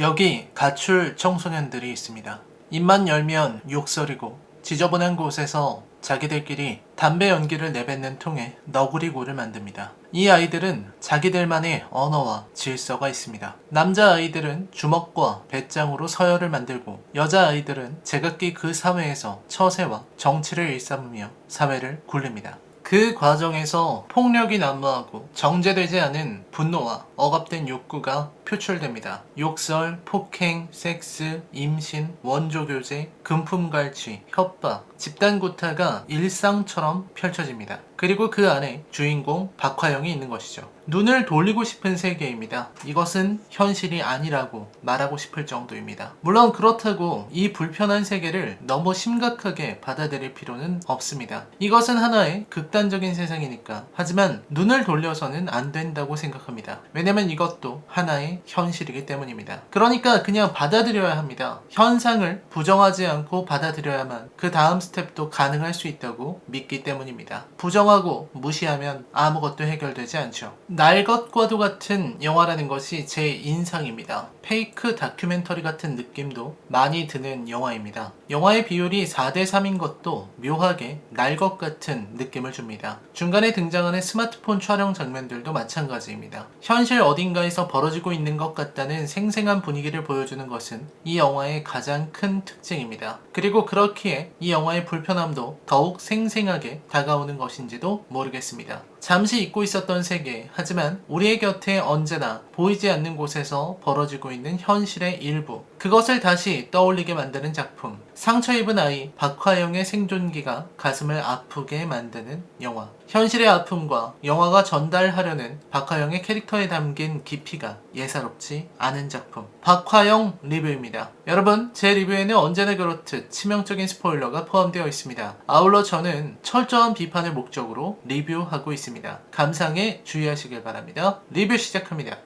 여기 가출 청소년들이 있습니다. 입만 열면 욕설이고 지저분한 곳에서 자기들끼리 담배 연기를 내뱉는 통에 너구리고를 만듭니다. 이 아이들은 자기들만의 언어와 질서가 있습니다. 남자 아이들은 주먹과 배짱으로 서열을 만들고 여자 아이들은 제각기 그 사회에서 처세와 정치를 일삼으며 사회를 굴립니다. 그 과정에서 폭력이 난무하고 정제되지 않은 분노와 억압된 욕구가 표출됩니다. 욕설, 폭행, 섹스, 임신, 원조교제, 금품갈취, 협박, 집단구타가 일상처럼 펼쳐집니다. 그리고 그 안에 주인공 박화영이 있는 것이죠. 눈을 돌리고 싶은 세계입니다. 이것은 현실이 아니라고 말하고 싶을 정도입니다. 물론 그렇다고 이 불편한 세계를 너무 심각하게 받아들일 필요는 없습니다. 이것은 하나의 극단적인 세상이니까. 하지만 눈을 돌려서는 안 된다고 생각합니다. 왜냐면 이것도 하나의 현실이기 때문입니다. 그러니까 그냥 받아들여야 합니다. 현상을 부정하지 않고 받아들여야만 그 다음 스텝도 가능할 수 있다고 믿기 때문입니다. 부정하고 무시하면 아무것도 해결되지 않죠. 날 것과도 같은 영화라는 것이 제 인상입니다. 페이크 다큐멘터리 같은 느낌도 많이 드는 영화입니다. 영화의 비율이 4대3인 것도 묘하게 날 것 같은 느낌을 줍니다. 중간에 등장하는 스마트폰 촬영 장면들도 마찬가지입니다. 현실 어딘가에서 벌어지고 있는 것 같다는 생생한 분위기를 보여주는 것은 이 영화의 가장 큰 특징입니다. 그리고 그렇기에 이 영화의 불편함도 더욱 생생하게 다가오는 것인지도 모르겠습니다. 잠시 잊고 있었던 세계, 하지만 우리의 곁에 언제나 보이지 않는 곳에서 벌어지고 있는 현실의 일부, 그것을 다시 떠올리게 만드는 작품. 상처 입은 아이 박화영의 생존기가 가슴을 아프게 만드는 영화. 현실의 아픔과 영화가 전달하려는 박화영의 캐릭터에 담긴 깊이가 예사롭지 않은 작품. 박화영 리뷰입니다. 여러분, 제 리뷰에는 언제나 그렇듯 치명적인 스포일러가 포함되어 있습니다. 아울러 저는 철저한 비판을 목적으로 리뷰하고 있습니다. 감상에 주의하시길 바랍니다. 리뷰 시작합니다.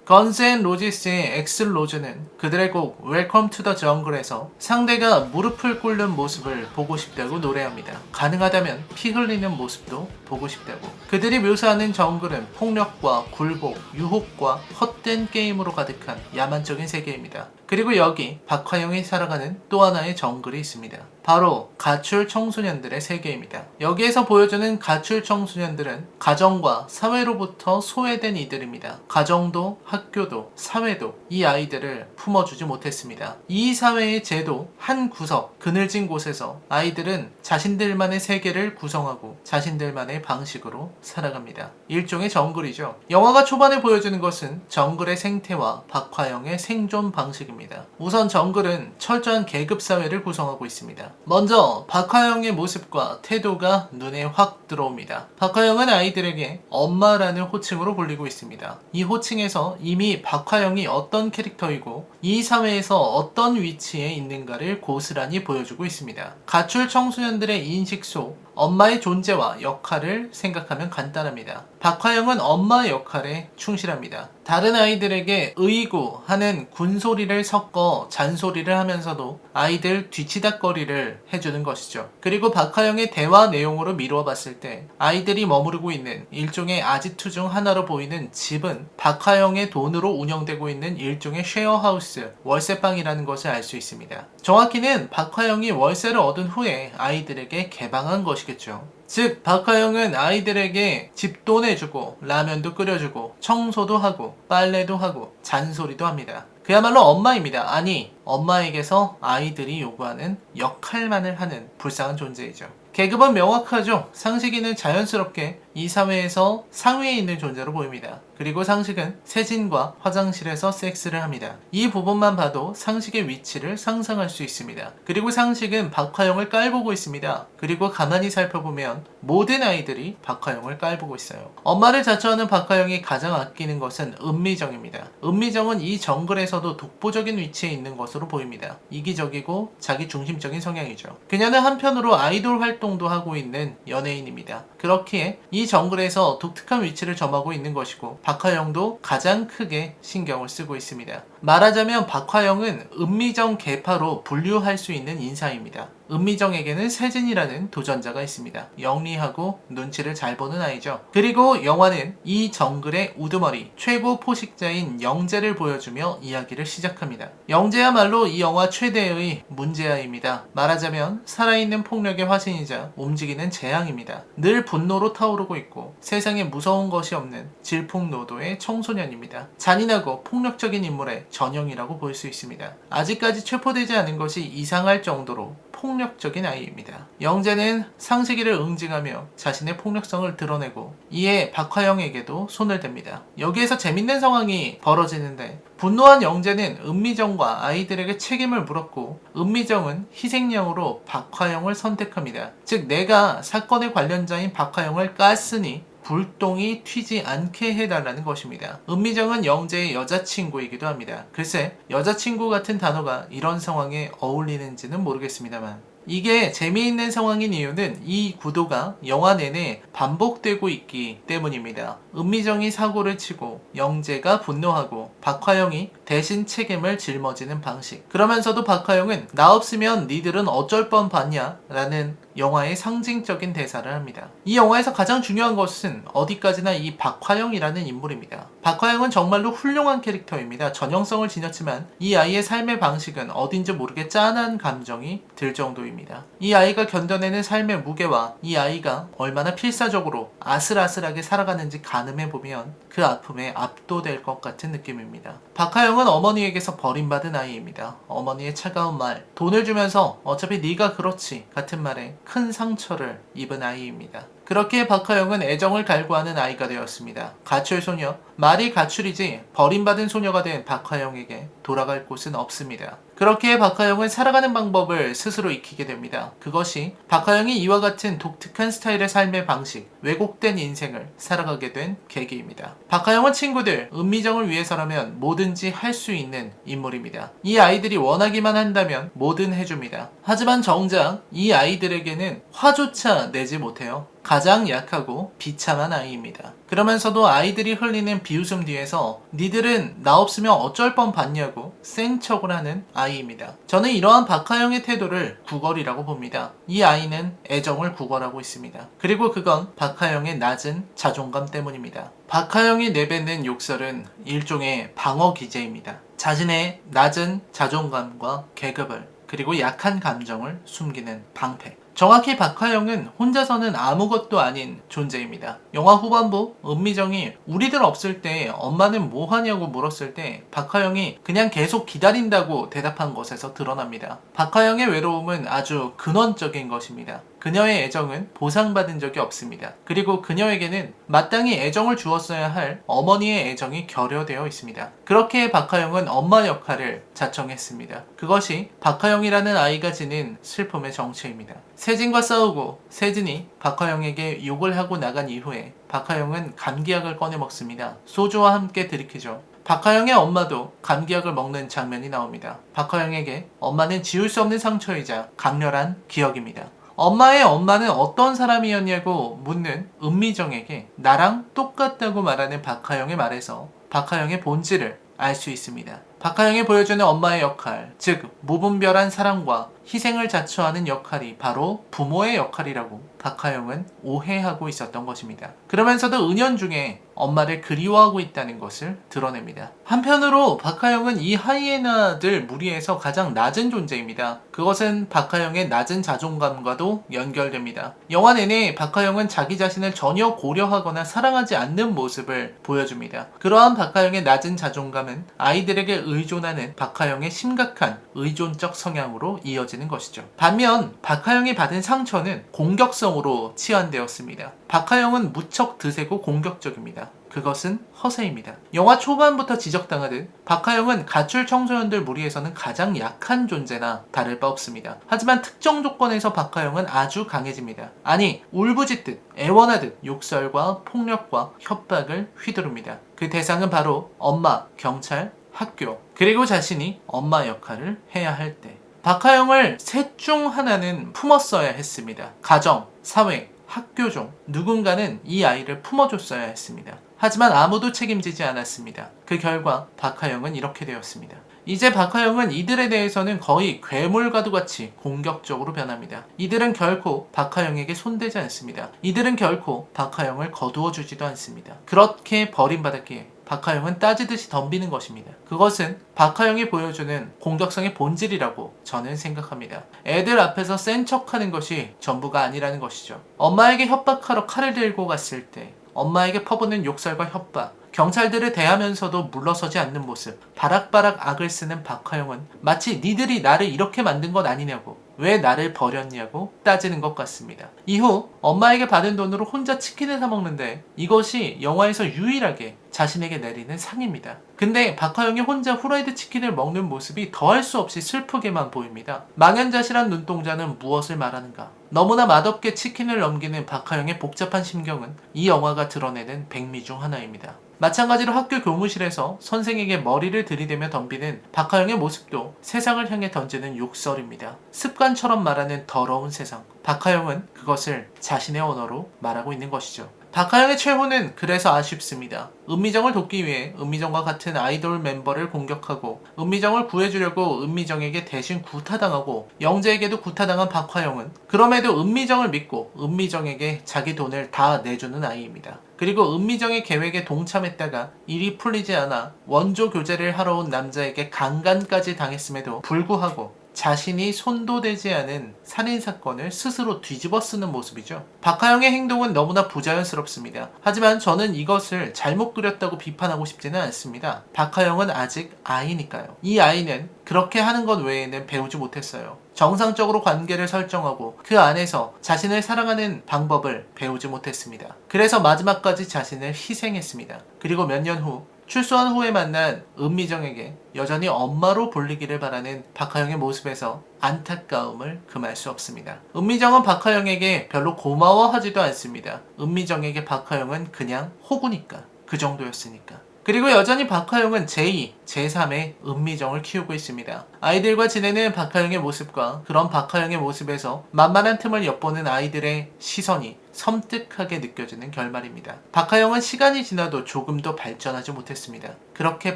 건스 앤 로지스의 엑슬 로즈는 그들의 곡 웰컴 투 더 정글에서 상대가 무릎을 꿇는 모습을 보고 싶다고 노래합니다. 가능하다면 피 흘리는 모습도 보고 싶다고. 그들이 묘사하는 정글은 폭력과 굴복, 유혹과 헛된 게임으로 가득한 야만적인 세계입니다. 그리고 여기 박화영이 살아가는 또 하나의 정글이 있습니다. 바로 가출 청소년들의 세계입니다. 여기에서 보여주는 가출 청소년들은 가정과 사회로부터 소외된 이들입니다. 가정도 학교도 사회도 이 아이들을 품어주지 못했습니다. 이 사회의 제도 한 구석 그늘진 곳에서 아이들은 자신들만의 세계를 구성하고 자신들만의 방식으로 살아갑니다. 일종의 정글이죠. 영화가 초반에 보여주는 것은 정글의 생태와 박화영의 생존 방식입니다. 우선 정글은 철저한 계급사회를 구성하고 있습니다. 먼저 박화영의 모습과 태도가 눈에 확 들어옵니다. 박화영은 아이들에게 엄마라는 호칭으로 불리고 있습니다. 이 호칭에서 이미 박화영이 어떤 캐릭터이고 이 사회에서 어떤 위치에 있는가를 고스란히 보여주고 있습니다. 가출 청소년들의 인식 속 엄마의 존재와 역할을 생각하면 간단합니다. 박화영은 엄마의 역할에 충실합니다. 다른 아이들에게 의구 하는 군소리를 섞어 잔소리를 하면서도 아이들 뒤치다거리를 해주는 것이죠. 그리고 박화영의 대화 내용으로 미루어 봤을 때 아이들이 머무르고 있는 일종의 아지트 중 하나로 보이는 집은 박화영의 돈으로 운영되고 있는 일종의 쉐어하우스, 월세방이라는 것을 알 수 있습니다. 정확히는 박화영이 월세를 얻은 후에 아이들에게 개방한 것이겠죠. 즉 박화영은 아이들에게 집도 내주고 라면도 끓여주고 청소도 하고 빨래도 하고 잔소리도 합니다. 그야말로 엄마입니다. 아니, 엄마에게서 아이들이 요구하는 역할만을 하는 불쌍한 존재이죠. 계급은 명확하죠. 상식이는 자연스럽게 이 사회에서 상위에 있는 존재로 보입니다. 그리고 상식은 세진과 화장실에서 섹스를 합니다. 이 부분만 봐도 상식의 위치를 상상할 수 있습니다. 그리고 상식은 박화영을 깔보고 있습니다. 그리고 가만히 살펴보면 모든 아이들이 박화영을 깔보고 있어요. 엄마를 자처하는 박화영이 가장 아끼는 것은 은미정입니다. 은미정은 이 정글에서도 독보적인 위치에 있는 것으로 보입니다. 이기적이고 자기중심적인 성향이죠. 그녀는 한편으로 아이돌 활동도 하고 있는 연예인입니다. 그렇기에 이 정글에서 독특한 위치를 점하고 있는 것이고 박화영도 가장 크게 신경을 쓰고 있습니다. 말하자면 박화영은 은미정 계파로 분류할 수 있는 인사입니다. 은미정에게는 세진이라는 도전자가 있습니다. 영리하고 눈치를 잘 보는 아이죠. 그리고 영화는 이 정글의 우두머리, 최고 포식자인 영재를 보여주며 이야기를 시작합니다. 영재야말로 이 영화 최대의 문제아입니다. 말하자면 살아있는 폭력의 화신이자 움직이는 재앙입니다. 늘 분노로 타오르고 있고 세상에 무서운 것이 없는 질풍노도의 청소년입니다. 잔인하고 폭력적인 인물의 전형이라고 볼 수 있습니다. 아직까지 체포되지 않은 것이 이상할 정도로 폭력적인 아이입니다. 영재는 상식이를 응징하며 자신의 폭력성을 드러내고 이에 박화영에게도 손을 댑니다. 여기에서 재밌는 상황이 벌어지는데 분노한 영재는 은미정과 아이들에게 책임을 물었고 은미정은 희생양으로 박화영을 선택합니다. 즉 내가 사건의 관련자인 박화영을 깠으니 불똥이 튀지 않게 해달라는 것입니다. 은미정은 영재의 여자친구이기도 합니다. 글쎄 여자친구 같은 단어가 이런 상황에 어울리는지는 모르겠습니다만 이게 재미있는 상황인 이유는 이 구도가 영화 내내 반복되고 있기 때문입니다. 은미정이 사고를 치고 영재가 분노하고 박화영이 대신 책임을 짊어지는 방식. 그러면서도 박화영은 나 없으면 니들은 어쩔 뻔 봤냐? 라는 영화의 상징적인 대사를 합니다. 이 영화에서 가장 중요한 것은 어디까지나 이 박화영이라는 인물입니다. 박화영은 정말로 훌륭한 캐릭터입니다. 전형성을 지녔지만 이 아이의 삶의 방식은 어딘지 모르게 짠한 감정이 들 정도입니다. 이 아이가 견뎌내는 삶의 무게와 이 아이가 얼마나 필사적으로 아슬아슬하게 살아가는지 가늠해보면 그 아픔에 압도될 것 같은 느낌입니다. 박화영은 어머니에게서 버림받은 아이입니다. 어머니의 차가운 말, 돈을 주면서 어차피 네가 그렇지 같은 말에 큰 상처를 입은 아이입니다. 그렇게 박화영은 애정을 갈구하는 아이가 되었습니다. 가출소녀, 말이 가출이지 버림받은 소녀가 된 박화영에게 돌아갈 곳은 없습니다. 그렇게 박화영은 살아가는 방법을 스스로 익히게 됩니다. 그것이 박화영이 이와 같은 독특한 스타일의 삶의 방식, 왜곡된 인생을 살아가게 된 계기입니다. 박화영은 친구들, 은미정을 위해서라면 뭐든지 할 수 있는 인물입니다. 이 아이들이 원하기만 한다면 뭐든 해줍니다. 하지만 정작 이 아이들에게는 화조차 내지 못해요. 가장 약하고 비참한 아이입니다. 그러면서도 아이들이 흘리는 비웃음 뒤에서 니들은 나 없으면 어쩔 뻔 봤냐고 센 척을 하는 아이입니다. 저는 이러한 박화영의 태도를 구걸이라고 봅니다. 이 아이는 애정을 구걸하고 있습니다. 그리고 그건 박화영의 낮은 자존감 때문입니다. 박화영이 내뱉는 욕설은 일종의 방어 기제입니다. 자신의 낮은 자존감과 계급을 그리고 약한 감정을 숨기는 방패. 정확히 박화영은 혼자서는 아무것도 아닌 존재입니다. 영화 후반부 은미정이 우리들 없을 때 엄마는 뭐 하냐고 물었을 때 박화영이 그냥 계속 기다린다고 대답한 것에서 드러납니다. 박화영의 외로움은 아주 근원적인 것입니다. 그녀의 애정은 보상받은 적이 없습니다. 그리고 그녀에게는 마땅히 애정을 주었어야 할 어머니의 애정이 결여되어 있습니다. 그렇게 박화영은 엄마 역할을 자청했습니다. 그것이 박화영이라는 아이가 지닌 슬픔의 정체입니다. 세진과 싸우고 세진이 박화영에게 욕을 하고 나간 이후에 박화영은 감기약을 꺼내 먹습니다. 소주와 함께 들이키죠. 박화영의 엄마도 감기약을 먹는 장면이 나옵니다. 박화영에게 엄마는 지울 수 없는 상처이자 강렬한 기억입니다. 엄마의 엄마는 어떤 사람이었냐고 묻는 은미정에게 나랑 똑같다고 말하는 박화영의 말에서 박화영의 본질을 알 수 있습니다. 박화영이 보여주는 엄마의 역할, 즉 무분별한 사랑과 희생을 자처하는 역할이 바로 부모의 역할이라고 박화영은 오해하고 있었던 것입니다. 그러면서도 은연중에 엄마를 그리워하고 있다는 것을 드러냅니다. 한편으로 박화영은 이 하이에나들 무리에서 가장 낮은 존재입니다. 그것은 박화영의 낮은 자존감과도 연결됩니다. 영화 내내 박화영은 자기 자신을 전혀 고려하거나 사랑하지 않는 모습을 보여줍니다. 그러한 박화영의 낮은 자존감은 아이들에게 의존하는 박화영의 심각한 의존적 성향으로 이어지는 것이죠. 반면 박화영이 받은 상처는 공격성으로 치환되었습니다. 박화영은 무척 드세고 공격적입니다. 그것은 허세입니다. 영화 초반부터 지적당하듯 박화영은 가출 청소년들 무리에서는 가장 약한 존재나 다를 바 없습니다. 하지만 특정 조건에서 박화영은 아주 강해집니다. 아니 울부짖듯 애원하듯 욕설과 폭력과 협박을 휘두릅니다. 그 대상은 바로 엄마, 경찰, 학교, 그리고 자신이 엄마 역할을 해야 할 때. 박화영을 셋 중 하나는 품었어야 했습니다. 가정, 사회, 학교 중 누군가는 이 아이를 품어줬어야 했습니다. 하지만 아무도 책임지지 않았습니다. 그 결과 박화영은 이렇게 되었습니다. 이제 박하영은 이들에 대해서는 거의 괴물과도 같이 공격적으로 변합니다. 이들은 결코 박하영에게 손대지 않습니다. 이들은 결코 박하영을 거두어 주지도 않습니다. 그렇게 버림받았기에 박하영은 따지듯이 덤비는 것입니다. 그것은 박하영이 보여주는 공격성의 본질이라고 저는 생각합니다. 애들 앞에서 센 척하는 것이 전부가 아니라는 것이죠. 엄마에게 협박하러 칼을 들고 갔을 때 엄마에게 퍼붓는 욕설과 협박, 경찰들을 대하면서도 물러서지 않는 모습, 바락바락 악을 쓰는 박하영은 마치 니들이 나를 이렇게 만든 것 아니냐고, 왜 나를 버렸냐고 따지는 것 같습니다. 이후 엄마에게 받은 돈으로 혼자 치킨을 사 먹는데 이것이 영화에서 유일하게 자신에게 내리는 상입니다. 근데 박하영이 혼자 후라이드 치킨을 먹는 모습이 더할 수 없이 슬프게만 보입니다. 망연자실한 눈동자는 무엇을 말하는가? 너무나 맛없게 치킨을 넘기는 박하영의 복잡한 심경은 이 영화가 드러내는 백미 중 하나입니다. 마찬가지로 학교 교무실에서 선생에게 머리를 들이대며 덤비는 박하영의 모습도 세상을 향해 던지는 욕설입니다. 습관처럼 말하는 더러운 세상. 박하영은 그것을 자신의 언어로 말하고 있는 것이죠. 박하영의 최후는 그래서 아쉽습니다. 은미정을 돕기 위해 은미정과 같은 아이돌 멤버를 공격하고 은미정을 구해주려고 은미정에게 대신 구타당하고 영재에게도 구타당한 박하영은 그럼에도 은미정을 믿고 은미정에게 자기 돈을 다 내주는 아이입니다. 그리고 은미정의 계획에 동참했다가 일이 풀리지 않아 원조 교제를 하러 온 남자에게 강간까지 당했음에도 불구하고 자신이 손도 대지 않은 살인사건을 스스로 뒤집어 쓰는 모습이죠. 박하영의 행동은 너무나 부자연스럽습니다. 하지만 저는 이것을 잘못 그렸다고 비판하고 싶지는 않습니다. 박하영은 아직 아이니까요. 이 아이는 그렇게 하는 것 외에는 배우지 못했어요. 정상적으로 관계를 설정하고 그 안에서 자신을 사랑하는 방법을 배우지 못했습니다. 그래서 마지막까지 자신을 희생했습니다. 그리고 몇 년 후 출소한 후에 만난 은미정에게 여전히 엄마로 불리기를 바라는 박하영의 모습에서 안타까움을 금할 수 없습니다. 은미정은 박하영에게 별로 고마워하지도 않습니다. 은미정에게 박하영은 그냥 호구니까, 그 정도였으니까. 그리고 여전히 박하영은 제2, 제3의 은미정을 키우고 있습니다. 아이들과 지내는 박하영의 모습과 그런 박하영의 모습에서 만만한 틈을 엿보는 아이들의 시선이 섬뜩하게 느껴지는 결말입니다. 박하영은 시간이 지나도 조금도 발전하지 못했습니다. 그렇게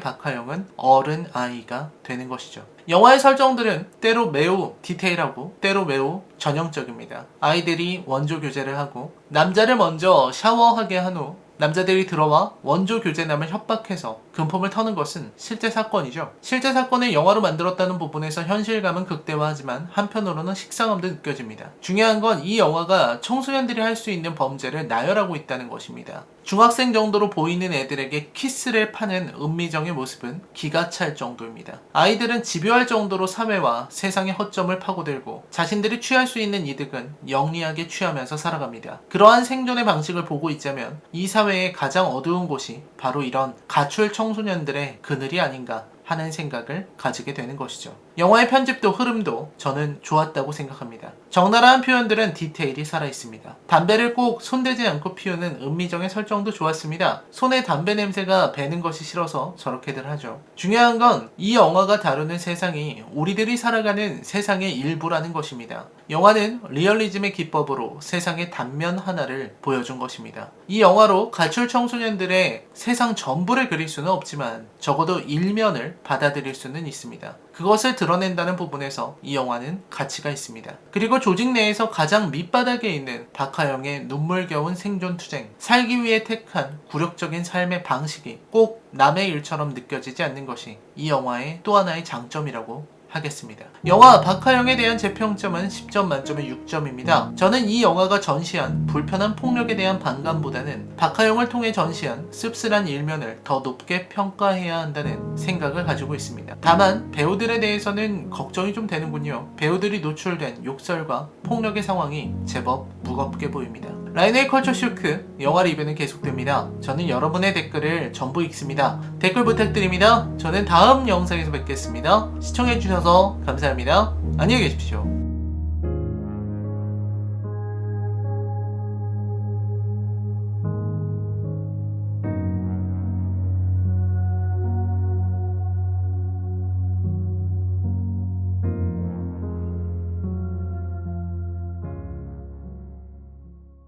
박하영은 어른 아이가 되는 것이죠. 영화의 설정들은 때로 매우 디테일하고 때로 매우 전형적입니다. 아이들이 원조 교제를 하고 남자를 먼저 샤워하게 한 후 남자들이 들어와 원조 교제남을 협박해서 금품을 터는 것은 실제 사건이죠. 실제 사건을 영화로 만들었다는 부분에서 현실감은 극대화하지만 한편으로는 식상함도 느껴집니다. 중요한 건 이 영화가 청소년들이 할 수 있는 범죄를 나열하고 있다는 것입니다. 중학생 정도로 보이는 애들에게 키스를 파는 은미정의 모습은 기가 찰 정도입니다. 아이들은 집요할 정도로 사회와 세상의 허점을 파고들고 자신들이 취할 수 있는 이득은 영리하게 취하면서 살아갑니다. 그러한 생존의 방식을 보고 있자면 이 사회의 가장 어두운 곳이 바로 이런 가출 청소년들의 그늘이 아닌가 하는 생각을 가지게 되는 것이죠. 영화의 편집도 흐름도 저는 좋았다고 생각합니다. 적나라한 표현들은 디테일이 살아있습니다. 담배를 꼭 손대지 않고 피우는 은미정의 설정도 좋았습니다. 손에 담배 냄새가 배는 것이 싫어서 저렇게들 하죠. 중요한 건 이 영화가 다루는 세상이 우리들이 살아가는 세상의 일부라는 것입니다. 영화는 리얼리즘의 기법으로 세상의 단면 하나를 보여준 것입니다. 이 영화로 가출 청소년들의 세상 전부를 그릴 수는 없지만 적어도 일면을 받아들일 수는 있습니다. 그것을 드러낸다는 부분에서 이 영화는 가치가 있습니다. 그리고 조직 내에서 가장 밑바닥에 있는 박하영의 눈물겨운 생존투쟁, 살기 위해 택한 굴욕적인 삶의 방식이 꼭 남의 일처럼 느껴지지 않는 것이 이 영화의 또 하나의 장점이라고 하겠습니다. 영화 박하영에 대한 제 평점은 10점 만점에 6점입니다. 저는 이 영화가 전시한 불편한 폭력에 대한 반감보다는 박하영을 통해 전시한 씁쓸한 일면을 더 높게 평가해야 한다는 생각을 가지고 있습니다. 다만 배우들에 대해서는 걱정이 좀 되는군요. 배우들이 노출된 욕설과 폭력의 상황이 제법 무겁게 보입니다. 라인의 컬처 쇼크 영화 리뷰는 계속됩니다. 저는 여러분의 댓글을 전부 읽습니다. 댓글 부탁드립니다. 저는 다음 영상에서 뵙겠습니다. 시청해주셔서 감사합니다. 안녕히 계십시오.